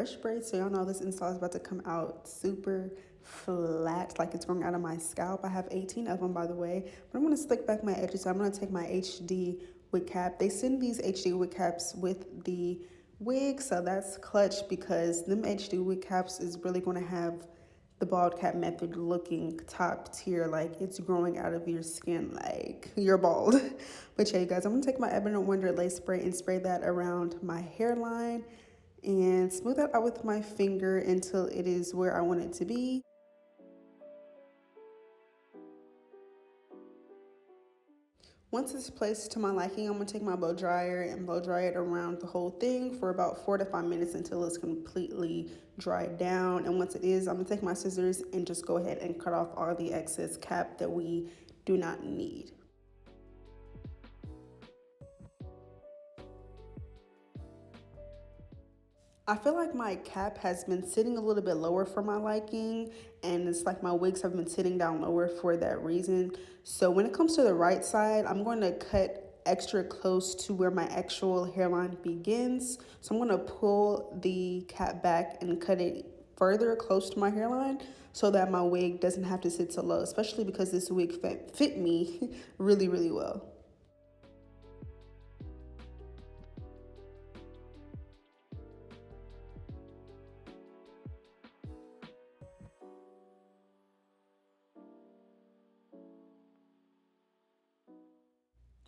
fresh braids, so y'all know this install is about to come out super flat, like it's growing out of my scalp. I have 18 of them, by the way, but I'm going to slick back my edges. So I'm going to take my HD wig cap. They send these HD wig caps with the wig, so that's clutch because them HD wig caps is really going to have the bald cap method looking top tier, like it's growing out of your skin like you're bald. But yeah, you guys, I'm gonna take my Ebony Wonder lace spray and spray that around my hairline and smooth that out with my finger until it is where I want it to be. Once it's placed to my liking, I'm going to take my blow dryer and blow dry it around the whole thing for about 4 to 5 minutes until it's completely dried down. And once it is, I'm going to take my scissors and just go ahead and cut off all the excess cap that we do not need. I feel like my cap has been sitting a little bit lower for my liking, and it's like my wigs have been sitting down lower for that reason. So when it comes to the right side, I'm going to cut extra close to where my actual hairline begins. So I'm going to pull the cap back and cut it further close to my hairline so that my wig doesn't have to sit so low, especially because this wig fit me really, really well.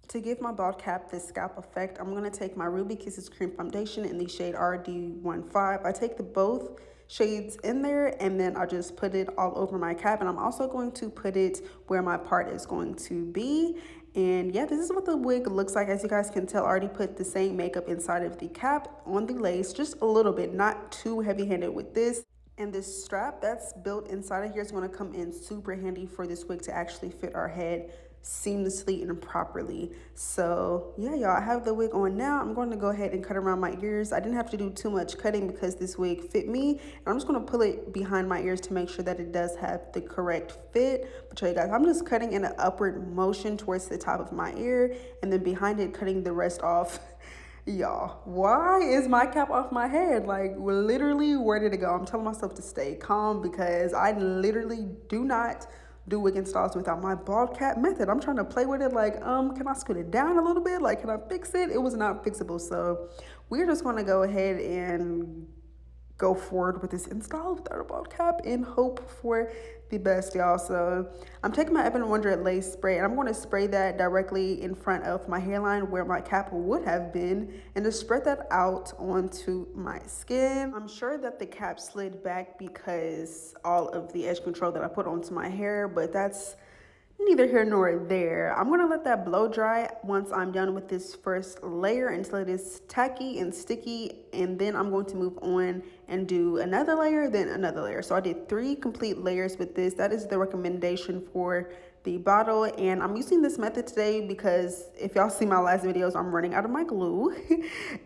To give my bald cap this scalp effect, I'm going to take my Ruby Kisses Cream Foundation in the shade RD15. I take the both shades in there and then I just put it all over my cap, and I'm also going to put it where my part is going to be. And yeah, this is what the wig looks like. As you guys can tell, I already put the same makeup inside of the cap on the lace, just a little bit, not too heavy-handed with this. And this strap that's built inside of here is going to come in super handy for this wig to actually fit our head seamlessly and properly. So yeah, y'all, I have the wig on now. I'm going to go ahead and cut around my ears. I didn't have to do too much cutting because this wig fit me, and I'm just going to pull it behind my ears to make sure that it does have the correct fit. But you guys, I'm just cutting in an upward motion towards the top of my ear, and then behind it cutting the rest off. Y'all, why is my cap off my head? Like, literally, where did it go? I'm telling myself to stay calm because I literally do not do wig installs without my bald cap method. I'm trying to play with it like, can I scoot it down a little bit? Like, can I fix it? It was not fixable. So we're just going to go ahead and go forward with this install without a bald cap and hope for the best, y'all. So I'm taking my Ebony Wonder lace spray and I'm going to spray that directly in front of my hairline where my cap would have been, and just spread that out onto my skin. I'm sure that the cap slid back because all of the edge control that I put onto my hair, but that's neither here nor there. I'm gonna let that blow dry once I'm done with this first layer until it is tacky and sticky, and then I'm going to move on and do another layer, then another layer. So I did 3 complete layers with this. That is the recommendation for the bottle, and I'm using this method today because if y'all see my last videos, I'm running out of my glue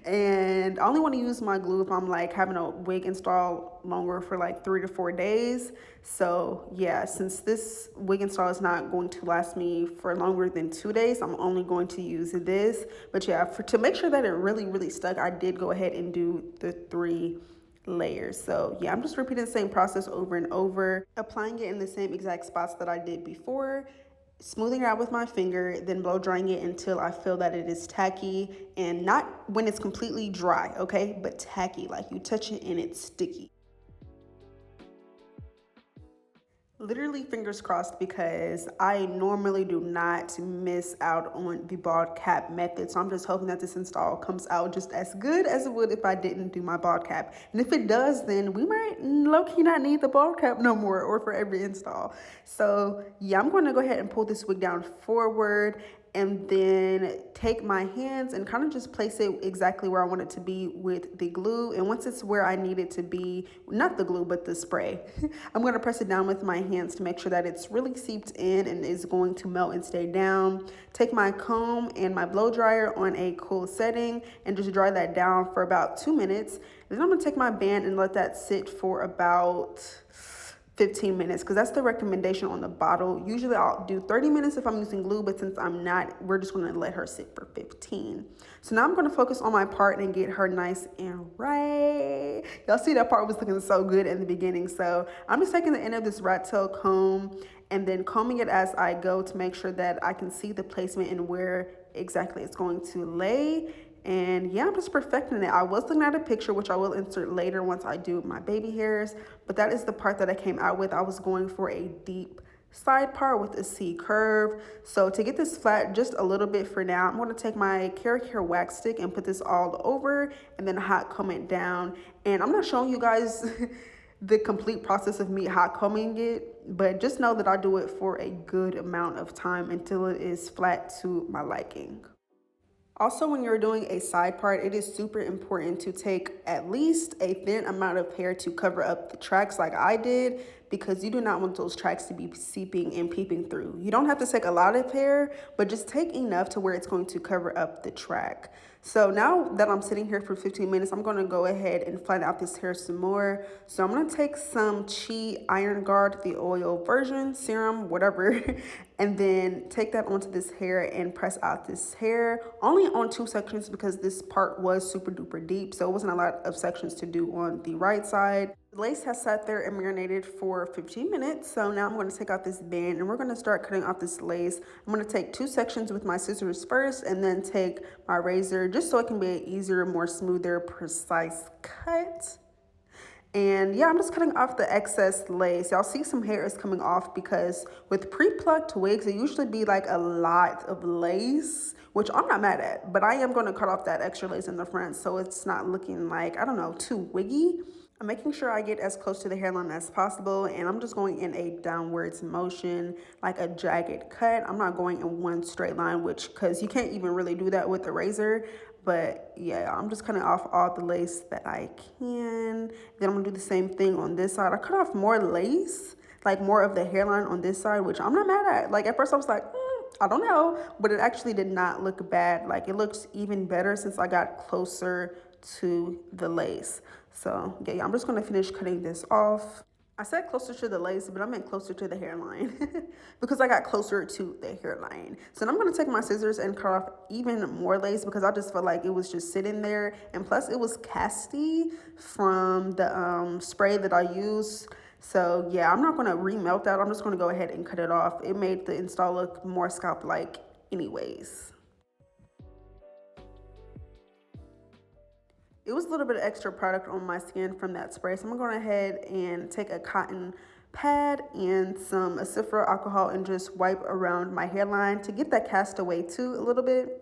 and I only want to use my glue if I'm like having a wig install longer for like 3 to 4 days. So yeah, since this wig install is not going to last me for longer than 2 days, I'm only going to use this. But yeah, to make sure that it really stuck, I did go ahead and do the 3 layers. So yeah, I'm just repeating the same process over and over, applying it in the same exact spots that I did before, smoothing it out with my finger, then blow drying it until I feel that it is tacky, and not when it's completely dry, okay, but tacky, like you touch it and it's sticky. Literally fingers crossed because I normally do not miss out on the bald cap method. So I'm just hoping that this install comes out just as good as it would if I didn't do my bald cap. And if it does, then we might low-key not need the bald cap no more or for every install. So yeah, I'm going to go ahead and pull this wig down forward and then take my hands and kind of just place it exactly where I want it to be with the glue. And once it's where I need it to be, not the glue, but the spray, I'm going to press it down with my hands to make sure that it's really seeped in and is going to melt and stay down. Take my comb and my blow dryer on a cool setting and just dry that down for about 2 minutes. And then I'm going to take my band and let that sit for about 15 minutes because that's the recommendation on the bottle. Usually I'll do 30 minutes if I'm using glue, but since I'm not, we're just going to let her sit for 15. So now I'm going to focus on my part and get her nice and right. Y'all see that part was looking so good in the beginning. So I'm just taking the end of this rat tail comb and then combing it as I go to make sure that I can see the placement and where exactly it's going to lay. And yeah, I'm just perfecting it. I was looking at a picture, which I will insert later once I do my baby hairs, but that is the part that I came out with. I was going for a deep side part with a C curve. So to get this flat just a little bit for now, I'm going to take my Carrot Care wax stick and put this all over and then hot comb it down. And I'm not showing you guys the complete process of me hot combing it, but just know that I do it for a good amount of time until it is flat to my liking. Also, when you're doing a side part, it is super important to take at least a thin amount of hair to cover up the tracks like I did, because you do not want those tracks to be seeping and peeping through. You don't have to take a lot of hair, but just take enough to where it's going to cover up the track. So now that I'm sitting here for 15 minutes, I'm going to go ahead and flatten out this hair some more. So I'm going to take some Chi Iron Guard, the oil version, serum, whatever, and then take that onto this hair and press out this hair. Only on 2 sections because this part was super duper deep, so it wasn't a lot of sections to do on the right side. The lace has sat there and marinated for 15 minutes. So now I'm going to take out this band and we're going to start cutting off this lace. I'm going to take 2 sections with my scissors first and then take my razor just so it can be an easier, more smoother, precise cut. And yeah, I'm just cutting off the excess lace. Y'all see some hair is coming off because with pre-plucked wigs, it usually be like a lot of lace, which I'm not mad at, but I am going to cut off that extra lace in the front so it's not looking like, I don't know, too wiggy. I'm making sure I get as close to the hairline as possible, and I'm just going in a downwards motion, like a jagged cut. I'm not going in one straight line, because you can't even really do that with a razor. But yeah, I'm just cutting off all the lace that I can. Then I'm gonna do the same thing on this side. I cut off more lace, like more of the hairline on this side, which I'm not mad at. Like at first I was like, I don't know, but it actually did not look bad. Like it looks even better since I got closer to the lace. So yeah, I'm just gonna finish cutting this off. I said closer to the lace, but I meant closer to the hairline because I got closer to the hairline. So I'm going to take my scissors and cut off even more lace because I just felt like it was just sitting there. And plus it was casty from the spray that I used. So yeah, I'm not going to remelt that. I'm just going to go ahead and cut it off. It made the install look more scalp-like anyways. It was a little bit of extra product on my skin from that spray. So I'm going to go ahead and take a cotton pad and some acephora alcohol and just wipe around my hairline to get that cast away too a little bit.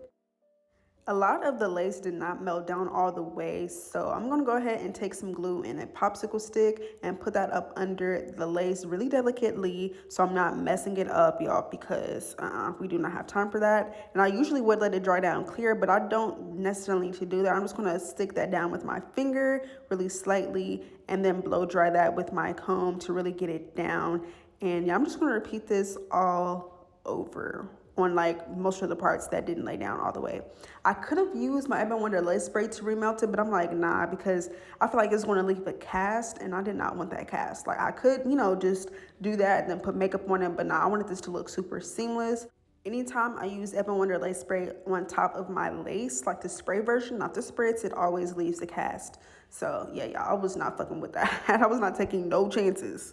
A lot of the lace did not melt down all the way, so I'm going to go ahead and take some glue and a popsicle stick and put that up under the lace really delicately so I'm not messing it up, y'all, because we do not have time for that. And I usually would let it dry down clear, but I don't necessarily need to do that. I'm just going to stick that down with my finger really slightly and then blow dry that with my comb to really get it down. And yeah, I'm just going to repeat this all over on like most of the parts that didn't lay down all the way. I could have used my Ebon Wonder lace spray to remelt it, but I'm like, nah, because I feel like it's going to leave a cast and I did not want that cast. Like I could, you know, just do that and then put makeup on it, but nah, I wanted this to look super seamless. Anytime I use Ebon Wonder lace spray on top of my lace, like the spray version, not the spritz, it always leaves a cast. So yeah, y'all, I was not fucking with that. I was not taking no chances.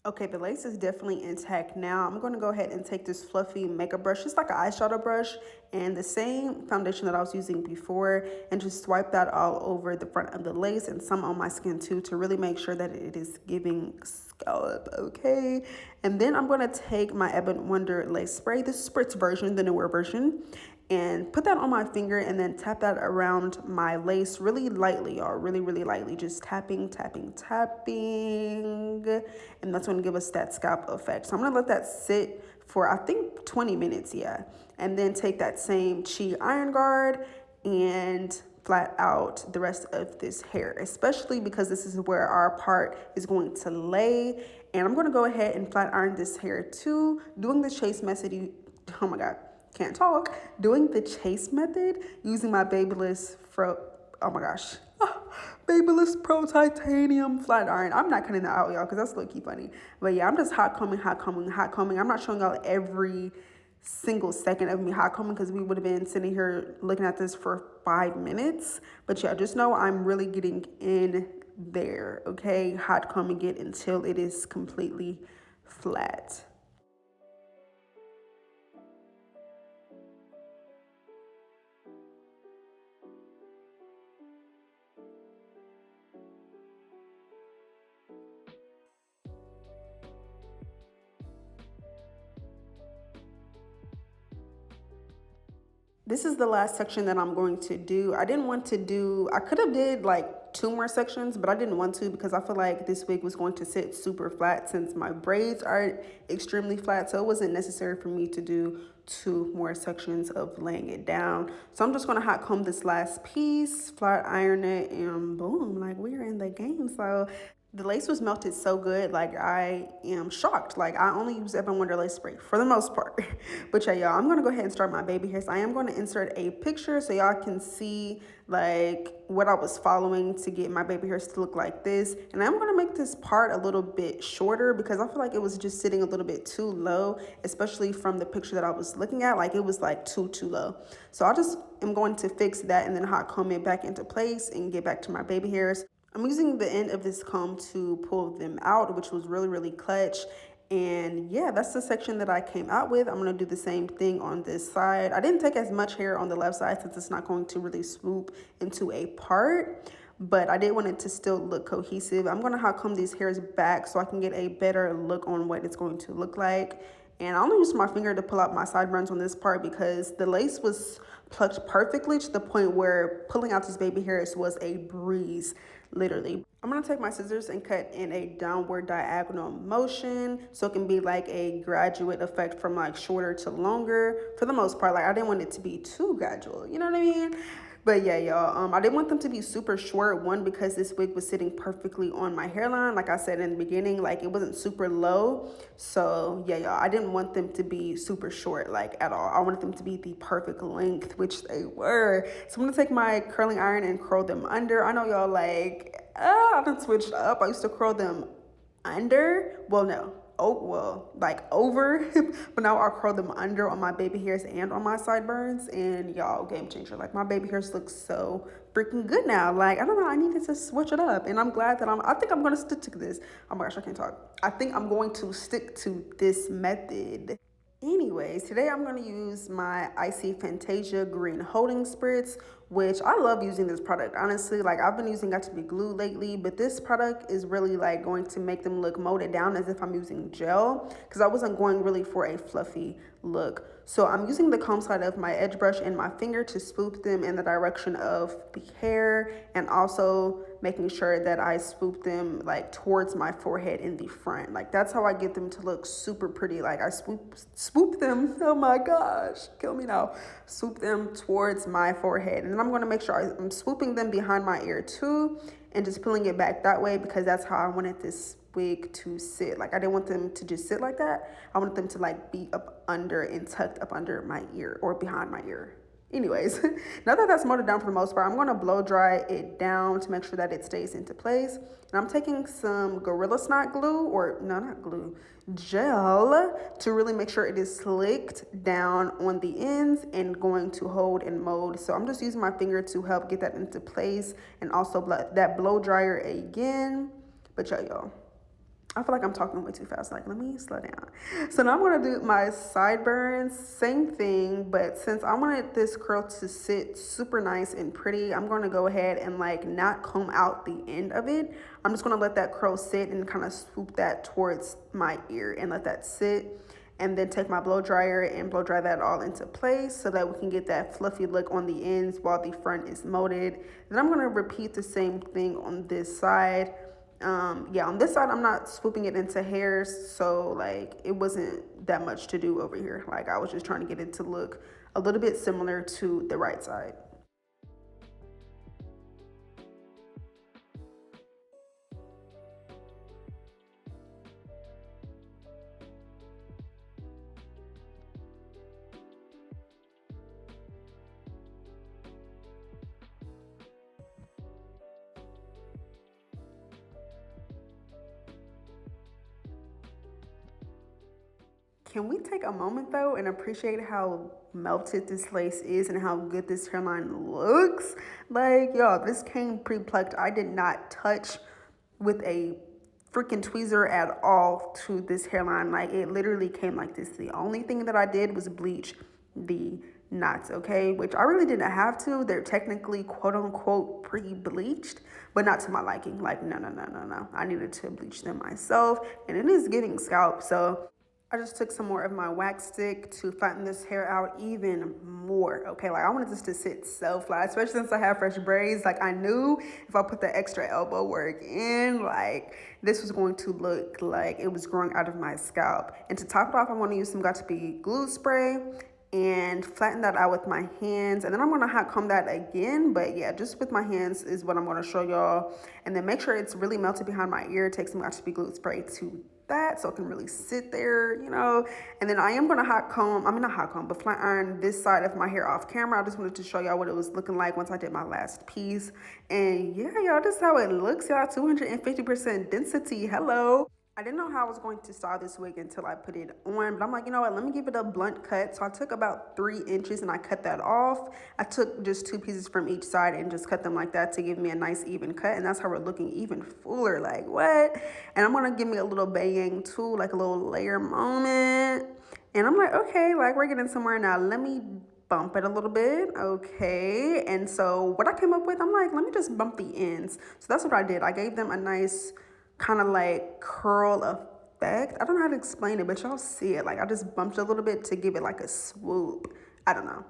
Okay, the lace is definitely intact now. I'm going to go ahead and take this fluffy makeup brush, just like an eyeshadow brush, and the same foundation that I was using before, and just swipe that all over the front of the lace and some on my skin too to really make sure that it is giving scallop, okay? And then I'm going to take my Ebon Wonder lace spray, the spritz version, the newer version, and put that on my finger and then tap that around my lace really lightly, y'all. Really, really lightly. Just tapping, tapping, tapping. And that's going to give us that scalp effect. So I'm going to let that sit for, I think, 20 minutes, yeah. And then take that same Chi iron guard and flat out the rest of this hair, especially because this is where our part is going to lay. And I'm going to go ahead and flat iron this hair too, doing the chase method. Oh my God, can't talk. Doing the chase method using my Babyliss oh my gosh, Babyliss Pro Titanium flat iron. I'm not cutting that out, y'all, because that's low-key funny. But yeah, I'm just hot combing, hot combing, hot combing. I'm not showing y'all every single second of me hot combing because we would have been sitting here looking at this for 5 minutes. But yeah, just know I'm really getting in there, okay? Hot combing it until it is completely flat. This is the last section that I'm going to do. I could have did like 2 more sections, but I didn't want to because I feel like this wig was going to sit super flat since my braids are extremely flat. So it wasn't necessary for me to do 2 more sections of laying it down. So I'm just going to hot comb this last piece, flat iron it, and boom, like we're in the game. So the lace was melted so good, like I am shocked. Like I only use Evan Wonder lace spray for the most part. But yeah, y'all, I'm gonna go ahead and start my baby hairs. I am gonna insert a picture so y'all can see like what I was following to get my baby hairs to look like this. And I'm gonna make this part a little bit shorter because I feel like it was just sitting a little bit too low, especially from the picture that I was looking at. Like it was like too low. So I just am going to fix that and then hot comb it back into place and get back to my baby hairs. I'm using the end of this comb to pull them out, which was really, really clutch. And yeah, that's the section that I came out with. I'm going to do the same thing on this side. I didn't take as much hair on the left side since it's not going to really swoop into a part, but I did want it to still look cohesive. I'm going to hot comb these hairs back so I can get a better look on what it's going to look like. And I only used my finger to pull out my sideburns on this part because the lace was plucked perfectly to the point where pulling out these baby hairs was a breeze, literally. I'm gonna take my scissors and cut in a downward diagonal motion so it can be like a graduate effect from like shorter to longer for the most part. Like I didn't want it to be too gradual, you know what I mean? But yeah, y'all, I didn't want them to be super short. One, because this wig was sitting perfectly on my hairline. Like I said in the beginning, like it wasn't super low. So yeah, y'all, I didn't want them to be super short, like at all. I wanted them to be the perfect length, which they were. So I'm gonna take my curling iron and curl them under. I know y'all like, I've been switched up. I used to curl them under. Well, no. Oh, well, like over, but now I'll curl them under on my baby hairs and on my sideburns, and y'all, game changer. Like my baby hairs look so freaking good now. Like, I don't know, I needed to switch it up, and I'm glad that I think I'm gonna stick to this. Oh my gosh, I can't talk. I think I'm going to stick to this method. Anyways, today I'm going to use my Icy Fantasia Green Holding Spritz, which I love using this product. Honestly, like I've been using Got to Be Glue lately, but this product is really like going to make them look molded down as if I'm using gel because I wasn't going really for a fluffy look. So I'm using the comb side of my edge brush and my finger to swoop them in the direction of the hair, and also making sure that I swoop them like towards my forehead in the front. Like that's how I get them to look super pretty. Like I swoop them, oh my gosh, kill me now. Swoop them towards my forehead. And then I'm gonna make sure I'm swooping them behind my ear too, and just pulling it back that way because that's how I wanted this wig to sit. Like I didn't want them to just sit like that. I wanted them to like be up under and tucked up under my ear or behind my ear. Anyways, now that that's molded down for the most part, I'm going to blow dry it down to make sure that it stays into place. And I'm taking some Gorilla Snot glue, or no, not glue, gel, to really make sure it is slicked down on the ends and going to hold and mold. So I'm just using my finger to help get that into place, and also that blow dryer again. But yeah, y'all, I feel like I'm talking way too fast. Like, let me slow down. So now I'm going to do my sideburns. Same thing, but since I wanted this curl to sit super nice and pretty, I'm going to go ahead and like not comb out the end of it. I'm just going to let that curl sit and kind of swoop that towards my ear and let that sit. and then take my blow dryer and blow dry that all into place so that we can get that fluffy look on the ends while the front is molded. Then I'm going to repeat the same thing on this side. Yeah, on this side I'm not swooping it into hairs, so like it wasn't that much to do over here. Like I was just trying to get it to look a little bit similar to the right side. Can we take a moment though and appreciate how melted this lace is and how good this hairline looks? Like, y'all, this came pre-plucked. I did not touch with a freaking tweezer at all to this hairline. Like, it literally came like this. The only thing that I did was bleach the knots, okay? Which I really didn't have to. They're technically quote unquote pre-bleached, but not to my liking. Like, no. I needed to bleach them myself, and it is giving scalp, so I just took some more of my wax stick to flatten this hair out even more, okay? Like I wanted this to sit so flat, especially since I have fresh braids. Like I knew if I put the extra elbow work in, like this was going to look like it was growing out of my scalp. And to top it off, I want to use some got2b glue spray and flatten that out with my hands, and then I'm gonna hot comb that again, but yeah, just with my hands is what I'm gonna show y'all. And then make sure it's really melted behind my ear. Take some got2b glue spray to that so it can really sit there, you know. And then I am gonna but flat iron this side of my hair off camera. I just wanted to show y'all what it was looking like once I did my last piece. And yeah, y'all, this is how it looks, y'all. 250% density. Hello. I didn't know how I was going to style this wig until I put it on, but I'm like, you know what, let me give it a blunt cut. So I took about 3 inches and I cut that off. I took just 2 pieces from each side and just cut them like that to give me a nice even cut. And that's how we're looking even fuller, like what? And I'm gonna give me a little baying too, like a little layer moment. And I'm like, okay, like we're getting somewhere now. Let me bump it a little bit, okay? And so what I came up with, I'm like, let me just bump the ends. So that's what I did. I gave them a nice kind of like curl effect. I don't know how to explain it, but y'all see it. Like I just bumped a little bit to give it like a swoop. I don't know.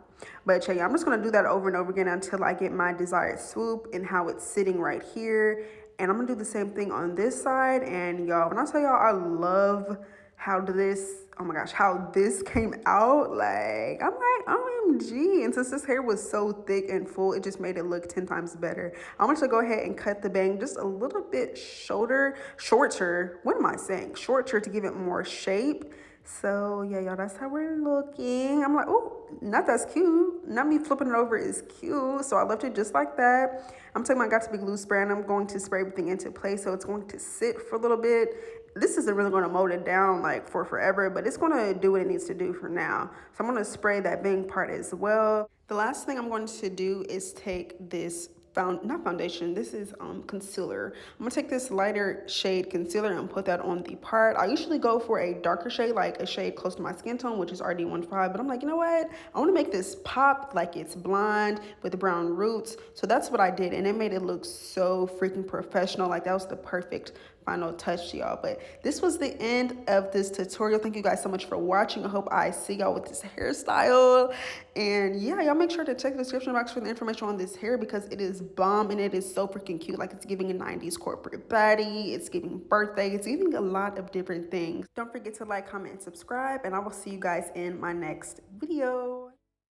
But yeah, I'm just gonna do that over and over again until I get my desired swoop and how it's sitting right here. And I'm gonna do the same thing on this side. And y'all, when I tell y'all I love how this came out, like I'm like OMG. And since this hair was so thick and full, it just made it look 10 times better. I want to go ahead and cut the bang just a little bit shorter, shorter to give it more shape. So yeah, y'all, that's how we're looking. I'm like, oh, not that's cute. Not me flipping it over is cute. So I left it just like that. I'm taking my got2b glue spray and I'm going to spray everything into place so it's going to sit for a little bit. This isn't really going to mold it down like for forever, but it's going to do what it needs to do for now. So I'm going to spray that bang part as well. The last thing I'm going to do is take this this is concealer. I'm gonna take this lighter shade concealer and put that on the part. I usually go for a darker shade, like a shade close to my skin tone, which is RD15, but I'm like, you know what, I want to make this pop like it's blonde with brown roots. So that's what I did, and it made it look so freaking professional. Like that was the perfect final touch, y'all. But this was the end of this tutorial. Thank you guys so much for watching. I hope I see y'all with this hairstyle. And yeah, y'all make sure to check the description box for the information on this hair because it is bomb and it is so freaking cute. Like it's giving a 90s corporate body, it's giving birthday, it's giving a lot of different things. Don't forget to like, comment, and subscribe, and I will see you guys in my next video.